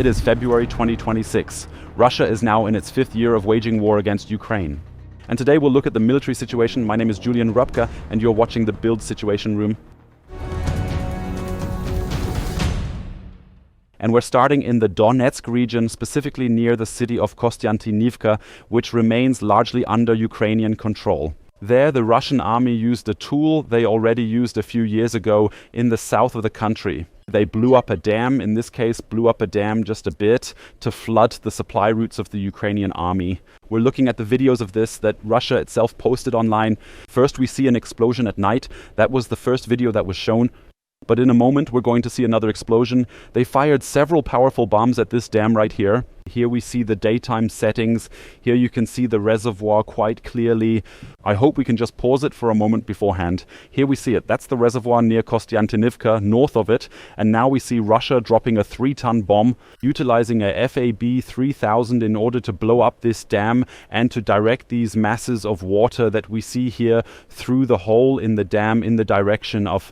It is February 2026. Russia is now in its 5th year of waging war against Ukraine. And today we'll look at the military situation. My name is Julian Rupka, and you're watching the BILD Situation Room. And we're starting in the Donetsk region, specifically near the city of Kostyantynivka, which remains largely under Ukrainian control. There, the Russian army used a tool they already used a few years ago in the south of the country. They blew up a dam, in this case blew up a dam just a bit, to flood the supply routes of the Ukrainian army. We're looking at the videos of this that Russia itself posted online. First we see an explosion at night. That was the first video that was shown. But in a moment we're going to see another explosion. They fired several powerful bombs at this dam right here. Here we see the daytime settings. Here you can see the reservoir quite clearly. I hope we can just pause it for a moment beforehand. Here we see it. That's the reservoir near Kostyantynivka, north of it. And now we see Russia dropping a 3-ton bomb, utilizing a FAB 3000 in order to blow up this dam and to direct these masses of water that we see here through the hole in the dam in the direction of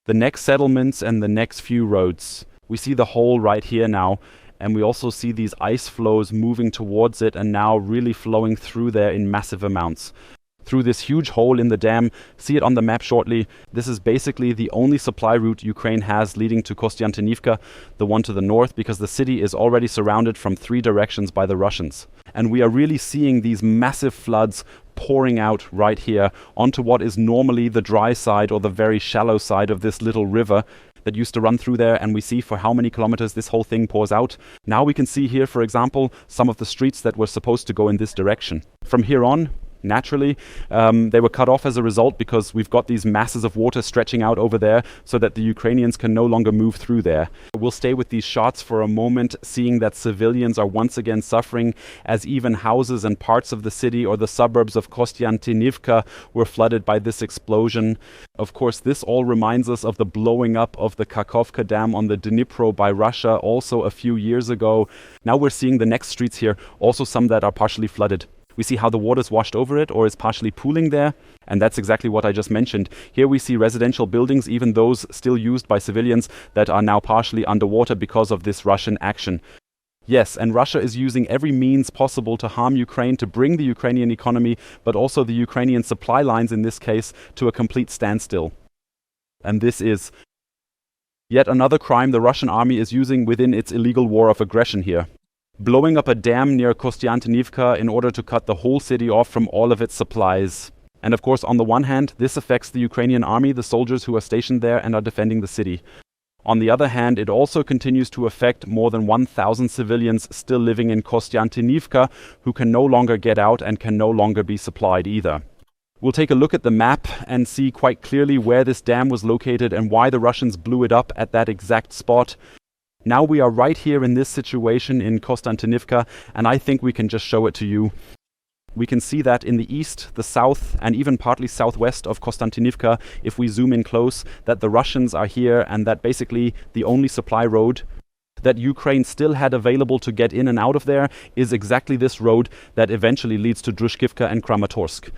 the next settlements and the next few roads. We see the hole right here now, and we also see these ice flows moving towards it and now really flowing through there in massive amounts. Through this huge hole in the dam, see it on the map shortly. This is basically the only supply route Ukraine has leading to Kostyantynivka, the one to the north, because the city is already surrounded from 3 directions by the Russians. And we are really seeing these massive floods pouring out right here onto what is normally the dry side or the very shallow side of this little river that used to run through there, and we see for how many kilometers this whole thing pours out. Now we can see here, for example, some of the streets that were supposed to go in this direction. From here on, naturally, they were cut off as a result because we've got these masses of water stretching out over there so that the Ukrainians can no longer move through there. We'll stay with these shots for a moment, seeing that civilians are once again suffering as even houses and parts of the city or the suburbs of Kostyantynivka were flooded by this explosion. Of course, this all reminds us of the blowing up of the Kakhovka Dam on the Dnipro by Russia also a few years ago. Now we're seeing the next streets here, also some that are partially flooded. We see how the water's washed over it or is partially pooling there, and that's exactly what I just mentioned. Here we see residential buildings, even those still used by civilians, that are now partially underwater because of this Russian action. Yes, and Russia is using every means possible to harm Ukraine, to bring the Ukrainian economy, but also the Ukrainian supply lines in this case, to a complete standstill. And this is yet another crime the Russian army is using within its illegal war of aggression here. Blowing up a dam near Kostyantynivka in order to cut the whole city off from all of its supplies. And of course, on the one hand, this affects the Ukrainian army, the soldiers who are stationed there and are defending the city. On the other hand, it also continues to affect more than 1,000 civilians still living in Kostyantynivka who can no longer get out and can no longer be supplied either. We'll take a look at the map and see quite clearly where this dam was located and why the Russians blew it up at that exact spot. Now we are right here in this situation in Kostyantynivka, and I think we can just show it to you. We can see that in the east, the south, and even partly southwest of Kostyantynivka, if we zoom in close, that the Russians are here and that basically the only supply road that Ukraine still had available to get in and out of there is exactly this road that eventually leads to Drushkivka and Kramatorsk.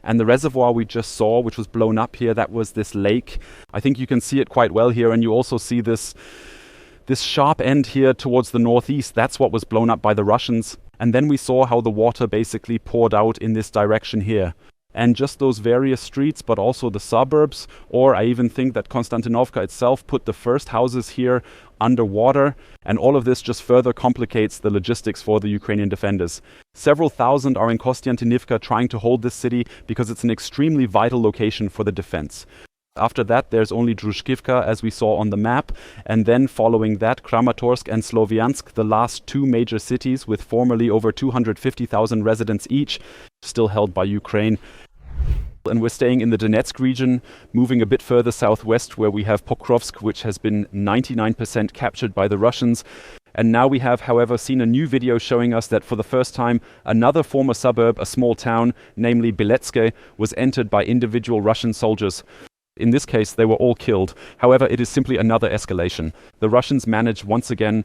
And the reservoir we just saw, which was blown up here, that was this lake. I think you can see it quite well here, and you also see this sharp end here towards the northeast. That's what was blown up by the Russians. And then we saw how the water basically poured out in this direction here. And just those various streets, but also the suburbs, or I even think that Kostyantynivka itself put the first houses here underwater, and all of this just further complicates the logistics for the Ukrainian defenders. Several thousand are in Kostyantynivka trying to hold this city because it's an extremely vital location for the defense. After that, there's only Drushkivka, as we saw on the map, and then following that, Kramatorsk and Sloviansk, the last 2 major cities with formerly over 250,000 residents each, still held by Ukraine. And we're staying in the Donetsk region, moving a bit further southwest, where we have Pokrovsk, which has been 99% captured by the Russians. And now we have, however, seen a new video showing us that for the first time, another former suburb, a small town, namely Biletske, was entered by individual Russian soldiers. In this case, they were all killed. However, it is simply another escalation. The Russians managed once again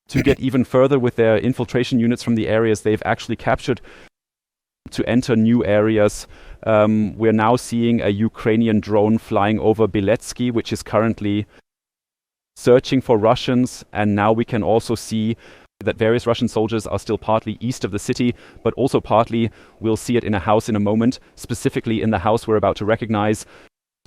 to get even further with their infiltration units from the areas they've actually captured to enter new areas. We're now seeing a Ukrainian drone flying over Biletski, which is currently searching for Russians, and now we can also see that various Russian soldiers are still partly east of the city, but also partly, we'll see it in a house in a moment, specifically in the house we're about to recognize,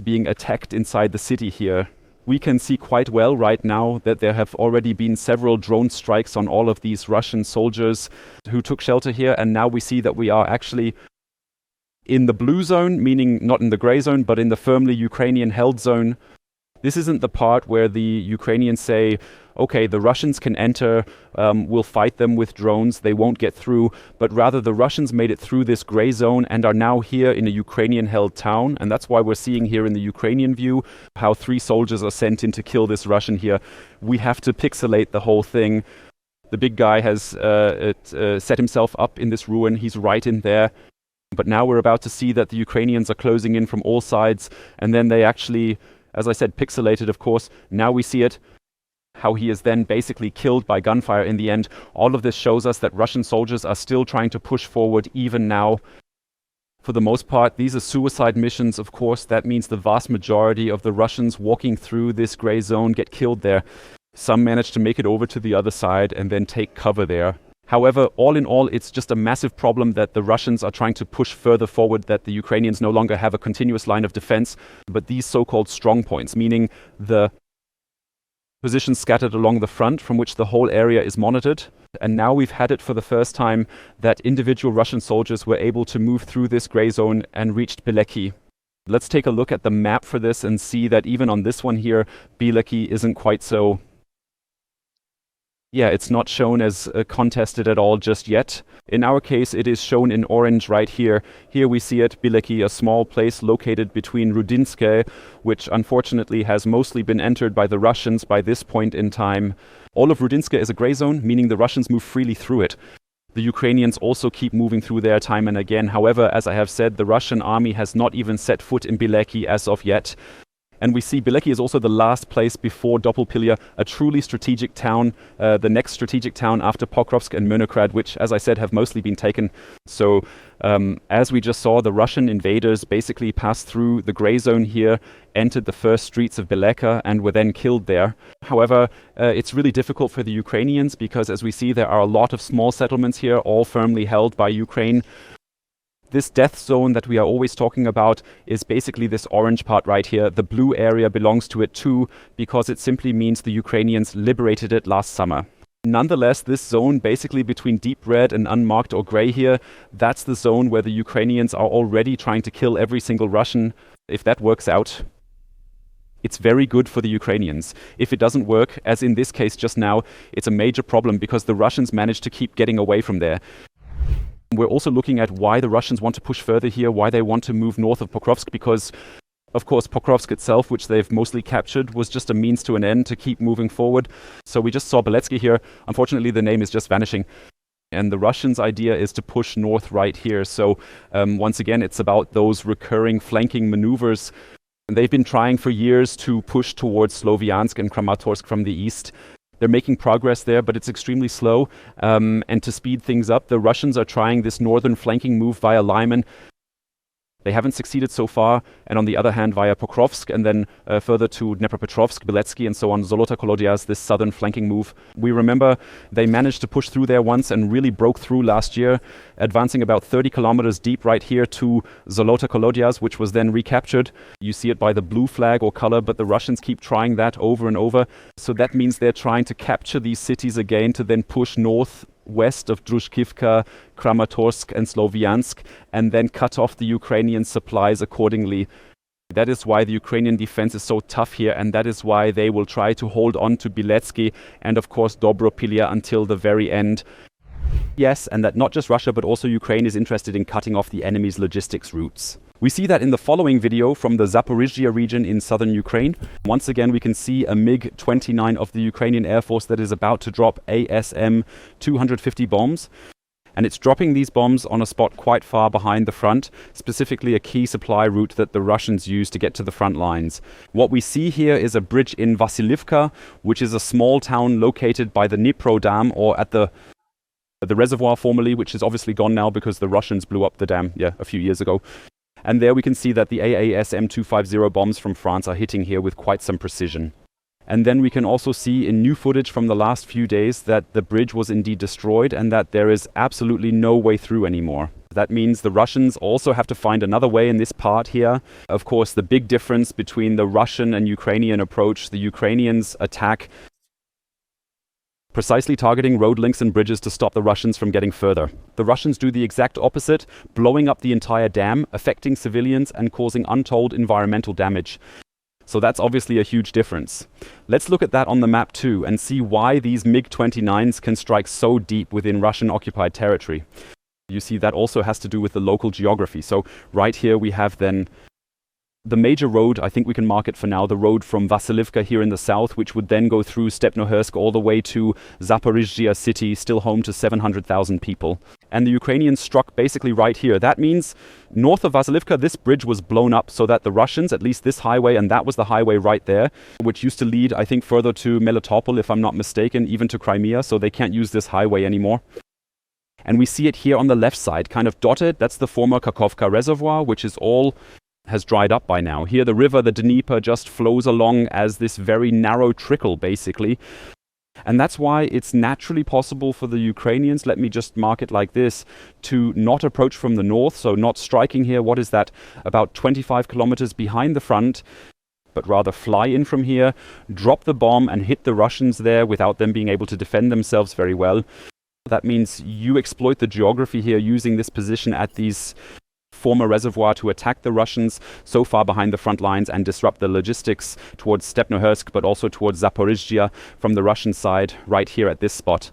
being attacked inside the city here. We can see quite well right now that there have already been several drone strikes on all of these Russian soldiers who took shelter here, and now we see that we are actually in the blue zone, meaning not in the gray zone, but in the firmly Ukrainian held zone. This isn't the part where the Ukrainians say, okay, the Russians can enter, we'll fight them with drones, they won't get through, but rather the Russians made it through this gray zone and are now here in a Ukrainian-held town, and that's why we're seeing here in the Ukrainian view how 3 soldiers are sent in to kill this Russian here. We have to pixelate the whole thing. The big guy has set himself up in this ruin, he's right in there. But now we're about to see that the Ukrainians are closing in from all sides, and then they actually, as I said, pixelated, of course. Now we see it, how he is then basically killed by gunfire in the end. All of this shows us that Russian soldiers are still trying to push forward even now. For the most part, these are suicide missions, of course. That means the vast majority of the Russians walking through this gray zone get killed there. Some manage to make it over to the other side and then take cover there. However, all in all, it's just a massive problem that the Russians are trying to push further forward, that the Ukrainians no longer have a continuous line of defense, but these so-called strong points, meaning the positions scattered along the front from which the whole area is monitored. And now we've had it for the first time that individual Russian soldiers were able to move through this gray zone and reached Bilecki. Let's take a look at the map for this and see that even on this one here, Bilecki isn't quite so... Yeah, it's not shown as contested at all just yet. In our case, it is shown in orange right here. Here we see it, Bilecki, a small place located between Rudinske, which unfortunately has mostly been entered by the Russians by this point in time. All of Rudinske is a gray zone, meaning the Russians move freely through it. The Ukrainians also keep moving through there time and again. However, as I have said, the Russian army has not even set foot in Bilecki as of yet. And we see Bilecki is also the last place before Doppelpilya, a truly strategic town, the next strategic town after Pokrovsk and Mönograd, which, as I said, have mostly been taken. So, as we just saw, the Russian invaders basically passed through the gray zone here, entered the first streets of Bilecka, and were then killed there. However, it's really difficult for the Ukrainians because, as we see, there are a lot of small settlements here, all firmly held by Ukraine. This death zone that we are always talking about is basically this orange part right here. The blue area belongs to it too, because it simply means the Ukrainians liberated it last summer. Nonetheless, this zone basically between deep red and unmarked or gray here, that's the zone where the Ukrainians are already trying to kill every single Russian. If that works out, it's very good for the Ukrainians. If it doesn't work, as in this case just now, it's a major problem because the Russians managed to keep getting away from there. We're also looking at why the Russians want to push further here, why they want to move north of Pokrovsk, because, of course, Pokrovsk itself, which they've mostly captured, was just a means to an end to keep moving forward. So we just saw Beletsky here. Unfortunately, the name is just vanishing. And the Russians' idea is to push north right here. So once again, it's about those recurring flanking maneuvers. They've been trying for years to push towards Sloviansk and Kramatorsk from the east. They're making progress there, but it's extremely slow. And to speed things up, the Russians are trying this northern flanking move via Lyman. They haven't succeeded so far, and on the other hand, via Pokrovsk, and then further to Dnepropetrovsk, Beletsky, and so on, Zolota Kolodias, this southern flanking move. We remember they managed to push through there once and really broke through last year, advancing about 30 kilometers deep right here to Zolota Kolodias, which was then recaptured. You see it by the blue flag or color, but the Russians keep trying that over and over. So that means they're trying to capture these cities again to then push north west of Drushkivka, Kramatorsk and Sloviansk, and then cut off the Ukrainian supplies accordingly. That is why the Ukrainian defense is so tough here, and that is why they will try to hold on to Biletsky and of course Dobropilya until the very end. Yes, and that not just Russia but also Ukraine is interested in cutting off the enemy's logistics routes. We see that in the following video from the Zaporizhzhia region in southern Ukraine. Once again, we can see a MiG-29 of the Ukrainian Air Force that is about to drop ASM-250 bombs. And it's dropping these bombs on a spot quite far behind the front, specifically a key supply route that the Russians use to get to the front lines. What we see here is a bridge in Vasilivka, which is a small town located by the Dnipro Dam, or at the reservoir formerly, which is obviously gone now because the Russians blew up the dam, a few years ago. And there we can see that the AASM-250 bombs from France are hitting here with quite some precision. And then we can also see in new footage from the last few days that the bridge was indeed destroyed and that there is absolutely no way through anymore. That means the Russians also have to find another way in this part here. Of course, the big difference between the Russian and Ukrainian approach, the Ukrainians attack precisely targeting road links and bridges to stop the Russians from getting further. The Russians do the exact opposite, blowing up the entire dam, affecting civilians and causing untold environmental damage. So that's obviously a huge difference. Let's look at that on the map too and see why these MiG-29s can strike so deep within Russian-occupied territory. You see that also has to do with the local geography. So right here we have then the major road, I think we can mark it for now, the road from Vasilivka here in the south, which would then go through Stepnohursk all the way to Zaporizhzhia city, still home to 700,000 people. And the Ukrainians struck basically right here. That means north of Vasilivka, this bridge was blown up so that the Russians, at least this highway, and that was the highway right there, which used to lead, I think, further to Melitopol, if I'm not mistaken, even to Crimea, so they can't use this highway anymore. And we see it here on the left side, kind of dotted. That's the former Kakhovka reservoir, which is all has dried up by now. Here the river, the Dnieper, just flows along as this very narrow trickle, basically. And that's why it's naturally possible for the Ukrainians, let me just mark it like this, to not approach from the north, so not striking here, what is that, about 25 kilometers behind the front, but rather fly in from here, drop the bomb and hit the Russians there without them being able to defend themselves very well. That means you exploit the geography here using this position at these former reservoir to attack the Russians so far behind the front lines and disrupt the logistics towards Stepnohursk, but also towards Zaporizhzhia from the Russian side right here at this spot.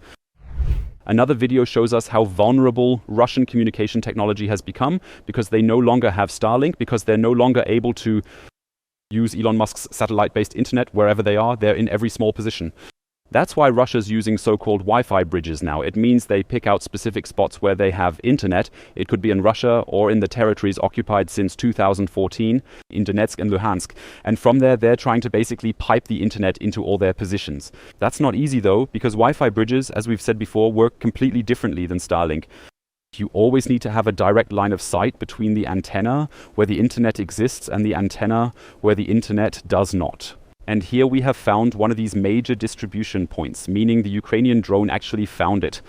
Another video shows us how vulnerable Russian communication technology has become because they no longer have Starlink, because they're no longer able to use Elon Musk's satellite-based internet wherever they are. They're in every small position. That's why Russia's using so-called Wi-Fi bridges now. It means they pick out specific spots where they have internet. It could be in Russia or in the territories occupied since 2014 in Donetsk and Luhansk. And from there, they're trying to basically pipe the internet into all their positions. That's not easy though, because Wi-Fi bridges, as we've said before, work completely differently than Starlink. You always need to have a direct line of sight between the antenna where the internet exists and the antenna where the internet does not. And here we have found one of these major distribution points, meaning the Ukrainian drone actually found it.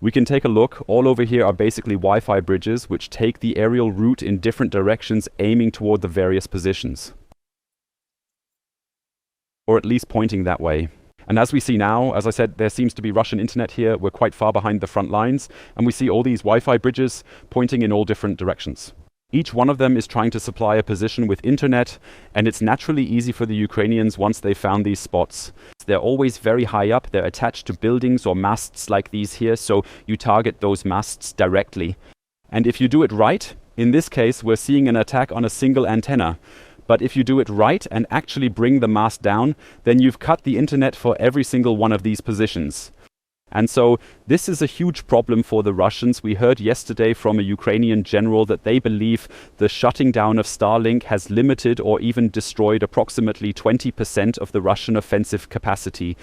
We can take a look. All over here are basically Wi-Fi bridges, which take the aerial route in different directions, aiming toward the various positions. Or at least pointing that way. And as we see now, as I said, there seems to be Russian internet here. We're quite far behind the front lines. And we see all these Wi-Fi bridges pointing in all different directions. Each one of them is trying to supply a position with internet, and it's naturally easy for the Ukrainians once they found these spots. They're always very high up, they're attached to buildings or masts like these here, so you target those masts directly. And if you do it right, in this case we're seeing an attack on a single antenna. But if you do it right and actually bring the mast down, then you've cut the internet for every single one of these positions. And so this is a huge problem for the Russians. We heard yesterday from a Ukrainian general that they believe the shutting down of Starlink has limited or even destroyed approximately 20% of the Russian offensive capacity.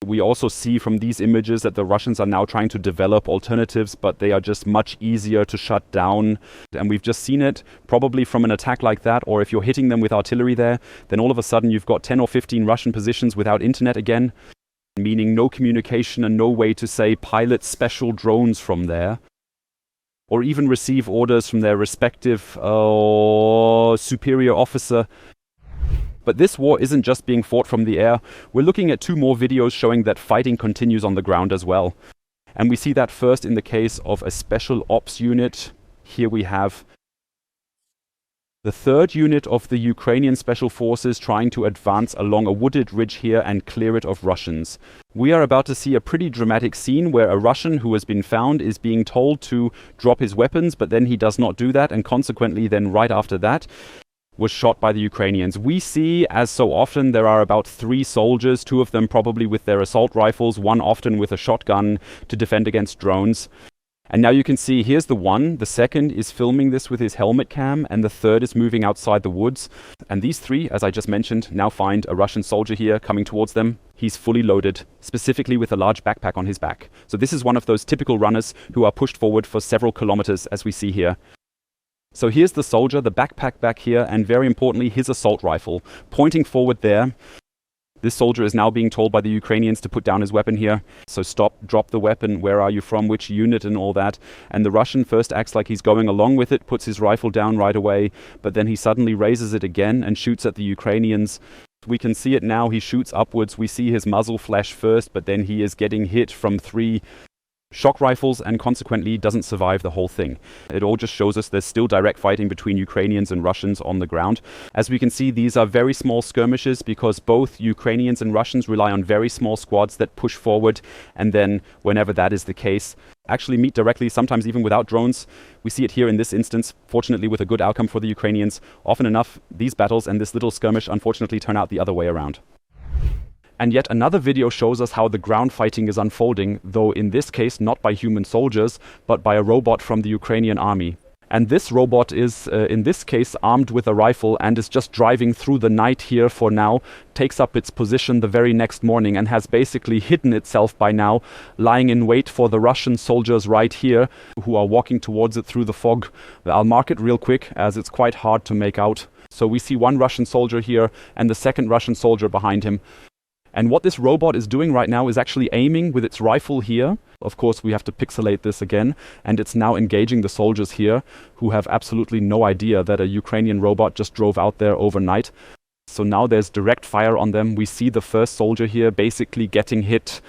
We also see from these images that the Russians are now trying to develop alternatives, but they are just much easier to shut down. And we've just seen it probably from an attack like that, or if you're hitting them with artillery there, then all of a sudden you've got 10 or 15 Russian positions without internet again. Meaning no communication and no way to, say, pilot special drones from there, or even receive orders from their respective superior officer. But this war isn't just being fought from the air. We're looking at two more videos showing that fighting continues on the ground as well. And we see that first in the case of a special ops unit. Here we have the third unit of the Ukrainian Special Forces trying to advance along a wooded ridge here and clear it of Russians. We are about to see a pretty dramatic scene where a Russian who has been found is being told to drop his weapons, but then he does not do that, and consequently then right after that was shot by the Ukrainians. We see, as so often, there are about 3 soldiers, 2 of them probably with their assault rifles, 1 often with a shotgun to defend against drones. And now you can see, here's the one, the second is filming this with his helmet cam, and the third is moving outside the woods. And these 3, as I just mentioned, now find a Russian soldier here coming towards them. He's fully loaded, specifically with a large backpack on his back. So this is one of those typical runners who are pushed forward for several kilometers, as we see here. So here's the soldier, the backpack back here, and very importantly, his assault rifle, pointing forward there. This soldier is now being told by the Ukrainians to put down his weapon here. So stop, drop the weapon, where are you from, which unit and all that. And the Russian first acts like he's going along with it, puts his rifle down right away, but then he suddenly raises it again and shoots at the Ukrainians. We can see it now, he shoots upwards, we see his muzzle flash first, but then he is getting hit from 3 shock rifles and consequently doesn't survive the whole thing. It all just shows us there's still direct fighting between Ukrainians and Russians on the ground. As we can see, these are very small skirmishes because both Ukrainians and Russians rely on very small squads that push forward and then, whenever that is the case, actually meet directly, sometimes even without drones. We see it here in this instance, fortunately with a good outcome for the Ukrainians. Often enough, these battles and this little skirmish unfortunately turn out the other way around. And yet another video shows us how the ground fighting is unfolding, though in this case not by human soldiers, but by a robot from the Ukrainian army. And this robot is, in this case, armed with a rifle and is just driving through the night here for now, takes up its position the very next morning and has basically hidden itself by now, lying in wait for the Russian soldiers right here, who are walking towards it through the fog. I'll mark it real quick, as it's quite hard to make out. So we see one Russian soldier here and the second Russian soldier behind him. And what this robot is doing right now is actually aiming with its rifle here. Of course, we have to pixelate this again. And it's now engaging the soldiers here, who have absolutely no idea that a Ukrainian robot just drove out there overnight. So now there's direct fire on them. We see the first soldier here basically getting hit.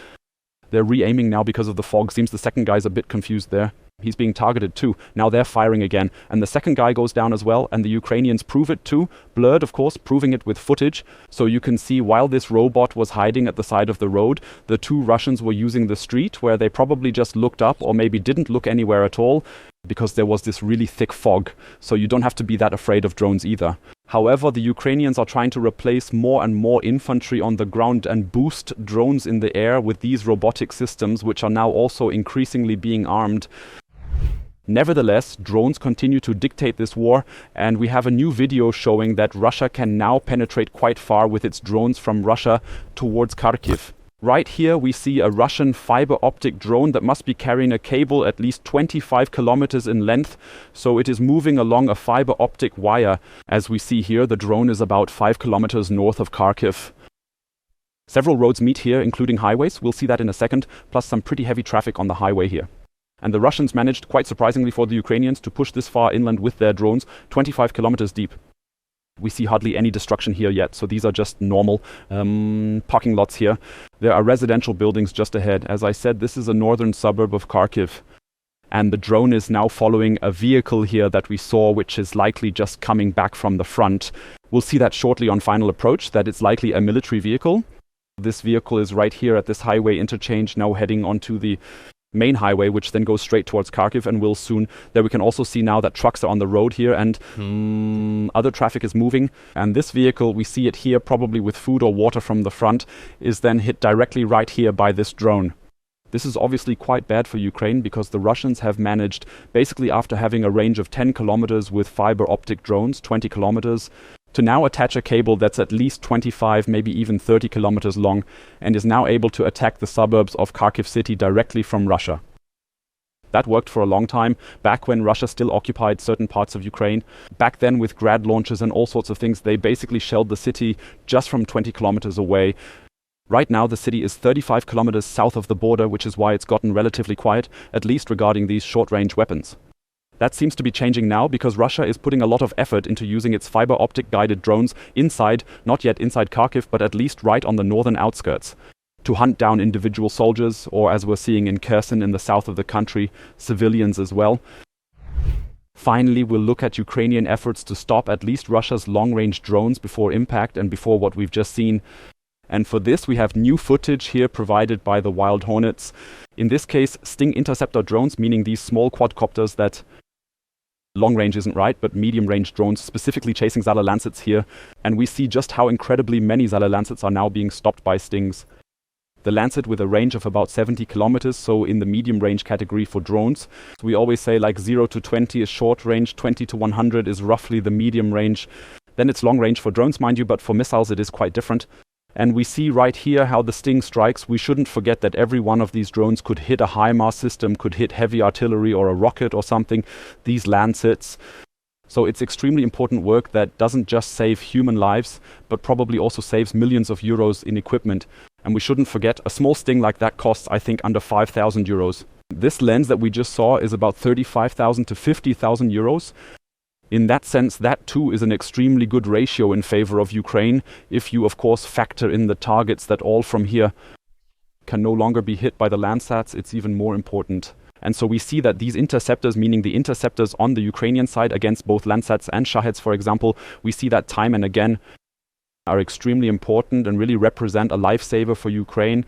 They're re-aiming now because of the fog. Seems the second guy's a bit confused there. He's being targeted too. Now they're firing again. And the second guy goes down as well. And the Ukrainians prove it too. Blurred, of course, proving it with footage. So you can see while this robot was hiding at the side of the road, the 2 Russians were using the street where they probably just looked up or maybe didn't look anywhere at all because there was this really thick fog. So you don't have to be that afraid of drones either. However, the Ukrainians are trying to replace more and more infantry on the ground and boost drones in the air with these robotic systems, which are now also increasingly being armed. Nevertheless, drones continue to dictate this war, and we have a new video showing that Russia can now penetrate quite far with its drones from Russia towards Kharkiv. Right here we see a Russian fiber optic drone that must be carrying a cable at least 25 kilometers in length, so it is moving along a fiber optic wire. As we see here, the drone is about 5 kilometers north of Kharkiv. Several roads meet here, including highways, we'll see that in a second, plus some pretty heavy traffic on the highway here. And the Russians managed, quite surprisingly for the Ukrainians, to push this far inland with their drones, 25 kilometers deep. We see hardly any destruction here yet, so these are just normal parking lots here. There are residential buildings just ahead. As I said, this is a northern suburb of Kharkiv. And the drone is now following a vehicle here that we saw, which is likely just coming back from the front. We'll see that shortly on final approach, that it's likely a military vehicle. This vehicle is right here at this highway interchange, now heading onto the main highway, which then goes straight towards Kharkiv and will soon. There we can also see now that trucks are on the road here and other traffic is moving. And this vehicle, we see it here probably with food or water from the front, is then hit directly right here by this drone. This is obviously quite bad for Ukraine because the Russians have managed, basically after having a range of 10 kilometers with fiber optic drones, 20 kilometers, to now attach a cable that's at least 25, maybe even 30 kilometers long, and is now able to attack the suburbs of Kharkiv city directly from Russia. That worked for a long time, back when Russia still occupied certain parts of Ukraine. Back then with Grad launchers and all sorts of things, they basically shelled the city just from 20 kilometers away. Right now the city is 35 kilometers south of the border, which is why it's gotten relatively quiet, at least regarding these short-range weapons. That seems to be changing now because Russia is putting a lot of effort into using its fiber optic guided drones inside, not yet inside Kharkiv, but at least right on the northern outskirts, to hunt down individual soldiers, or as we're seeing in Kherson in the south of the country, civilians as well. Finally, we'll look at Ukrainian efforts to stop at least Russia's long-range drones before impact and before what we've just seen. And for this, we have new footage here provided by the Wild Hornets. In this case, Sting interceptor drones, meaning these small quadcopters that long range isn't right, but medium range drones specifically chasing Zala Lancets here. And we see just how incredibly many Zala Lancets are now being stopped by Stings. The Lancet with a range of about 70 kilometers, so in the medium range category for drones. We always say like 0 to 20 is short range, 20 to 100 is roughly the medium range. Then it's long range for drones, mind you, but for missiles it is quite different. And we see right here how the Sting strikes. We shouldn't forget that every one of these drones could hit a HIMARS system, could hit heavy artillery or a rocket or something. These Lancets, So it's extremely important work that doesn't just save human lives, but probably also saves millions of euros in equipment. And we shouldn't forget, a small sting like that costs, I think, under 5,000 euros. This lens that we just saw is about 35,000 to 50,000 euros. In that sense, that too is an extremely good ratio in favor of Ukraine, if you of course factor in the targets that all from here can no longer be hit by the Landsats. It's even more important. And so we see that these interceptors, meaning the interceptors on the Ukrainian side against both Landsats and Shaheds, for example, we see that time and again are extremely important and really represent a lifesaver for Ukraine.